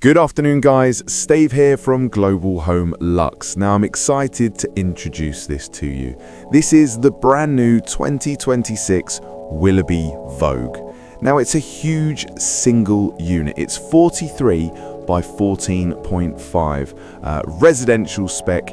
Good afternoon guys, Steve here from Global Home Luxe. Now I'm excited to introduce this to you. This is the brand new 2026 Willerby Vogue. Now it's a huge single unit. It's 43 by 14.5 residential spec,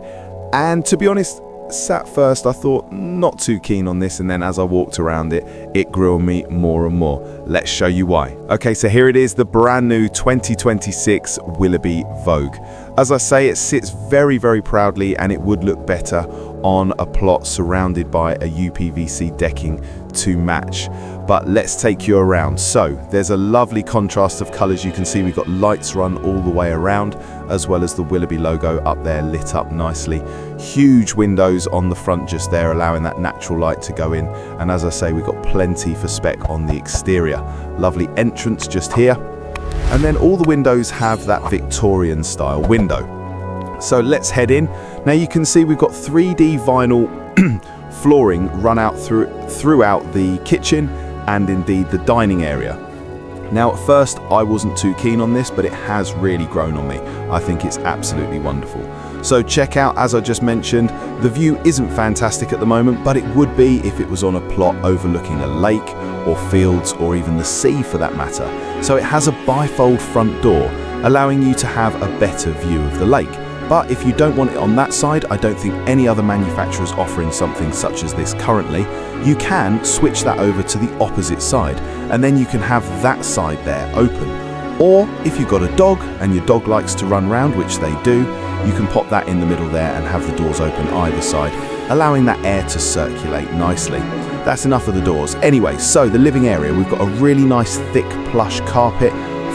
and to be honest, at first I thought not too keen on this, and then as I walked around it grew on me more and more. Let's show you why. Okay, so here it is, the brand new 2026 Willerby Vogue. As I say, it sits very, very proudly, and it would look better on a plot surrounded by a UPVC decking to match. But let's take you around. So there's a lovely contrast of colors. You can see we've got lights run all the way around, as well as the Willerby logo up there lit up nicely. Huge windows on the front just there, allowing that natural light to go in. And as I say, we've got plenty for spec on the exterior. Lovely entrance just here. And then all the windows have that Victorian style window. So let's head in. Now you can see we've got 3D vinyl flooring run out throughout the kitchen and indeed the dining area. Now at first I wasn't too keen on this, but it has really grown on me. I think it's absolutely wonderful. So check out, as I just mentioned, the view isn't fantastic at the moment, but it would be if it was on a plot overlooking a lake or fields or even the sea for that matter. So it has a bifold front door, allowing you to have a better view of the lake. But if you don't want it on that side, I don't think any other manufacturers offering something such as this currently, you can switch that over to the opposite side, and then you can have that side there open. Or if you've got a dog and your dog likes to run around, which they do, you can pop that in the middle there and have the doors open either side, allowing that air to circulate nicely. That's enough of the doors. Anyway, so the living area, we've got a really nice thick plush carpet,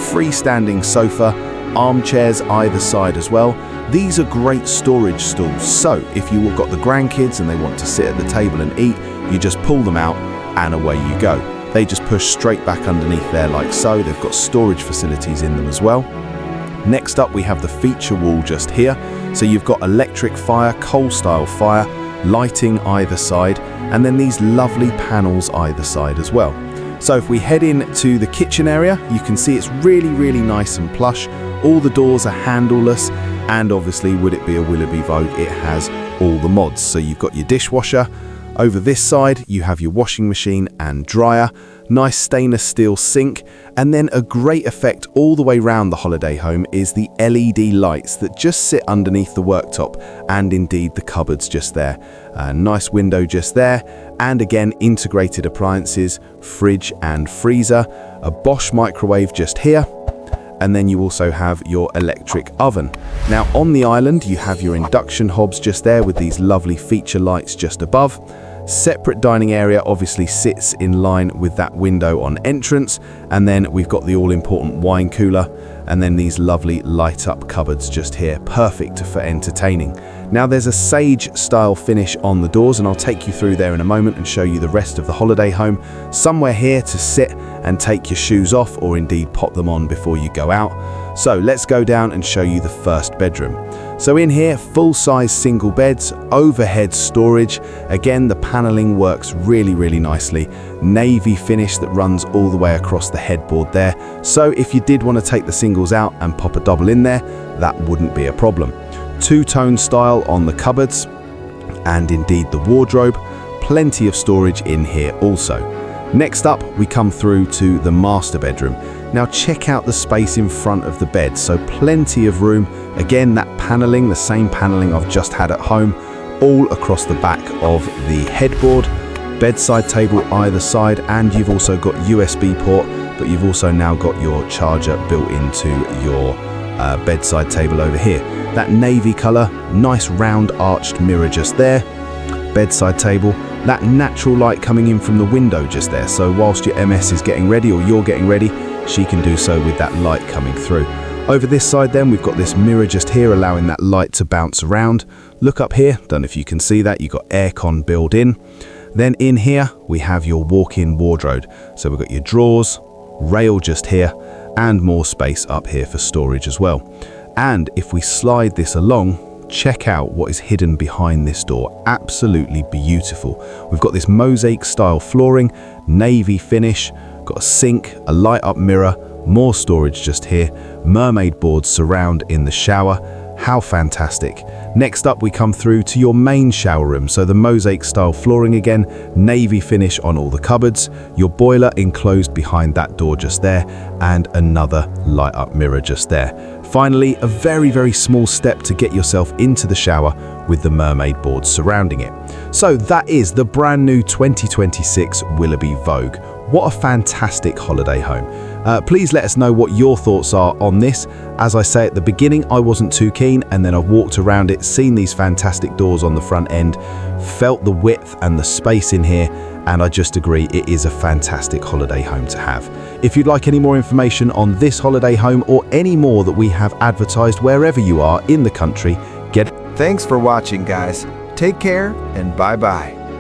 freestanding sofa, armchairs either side as well. These are great storage stools, so if you've got the grandkids and they want to sit at the table and eat, you just pull them out and away you go. They just push straight back underneath there like so. They've got storage facilities in them as well. Next up we have the feature wall just here. So you've got electric fire, coal style fire, lighting either side, and then these lovely panels either side as well. So if we head into the kitchen area, you can see it's really, really nice and plush. All the doors are handleless, and obviously, would it be a Willerby Vogue, it has all the mods. So you've got your dishwasher. Over this side, you have your washing machine and dryer, nice stainless steel sink, and then a great effect all the way around the holiday home is the LED lights that just sit underneath the worktop and indeed the cupboards just there. A nice window just there, and again, integrated appliances, fridge and freezer, a Bosch microwave just here, and then you also have your electric oven. Now on the island, you have your induction hobs just there with these lovely feature lights just above. Separate dining area obviously sits in line with that window on entrance, and then we've got the all-important wine cooler, and then these lovely light-up cupboards just here, perfect for entertaining. Now there's a sage style finish on the doors, and I'll take you through there in a moment and show you the rest of the holiday home. Somewhere here to sit and take your shoes off, or indeed pop them on before you go out. So let's go down and show you the first bedroom. So in here, full-size single beds, overhead storage. Again, the paneling works really, really nicely. Navy finish that runs all the way across the headboard there. So if you did want to take the singles out and pop a double in there, that wouldn't be a problem. Two-tone style on the cupboards, and indeed the wardrobe. Plenty of storage in here also. Next up, we come through to the master bedroom. Now check out the space in front of the bed, so plenty of room. Again, that paneling, the same paneling I've just had at home, all across the back of the headboard. Bedside table either side, and you've also got USB port, but you've also now got your charger built into your bedside table over here. That navy color, nice round arched mirror just there. Bedside table, that natural light coming in from the window just there, so whilst your MS is getting ready or you're getting ready, she can do so with that light coming through. Over this side then, we've got this mirror just here allowing that light to bounce around. Look up here, don't know if you can see that, you've got aircon built in. Then in here, we have your walk-in wardrobe. So we've got your drawers, rail just here, and more space up here for storage as well. And if we slide this along, check out what is hidden behind this door. Absolutely beautiful. We've got this mosaic style flooring, navy finish, got a sink, a light up mirror, More storage just here. Mermaid boards surround in the shower. How fantastic. Next up, we come through to your main shower room. So the mosaic style flooring again, navy finish on all the cupboards, your boiler enclosed behind that door just there, and another light up mirror just there. Finally, a very, very small step to get yourself into the shower with the mermaid boards surrounding it. So that is the brand new 2026 Willerby Vogue. What a fantastic holiday home. Please let us know what your thoughts are on this. As I say at the beginning, I wasn't too keen, and then I've walked around it, seen these fantastic doors on the front end, felt the width and the space in here, and I just agree it is a fantastic holiday home to have. If you'd like any more information on this holiday home or any more that we have advertised wherever you are in the country, get. Thanks for watching, guys. Take care and bye-bye.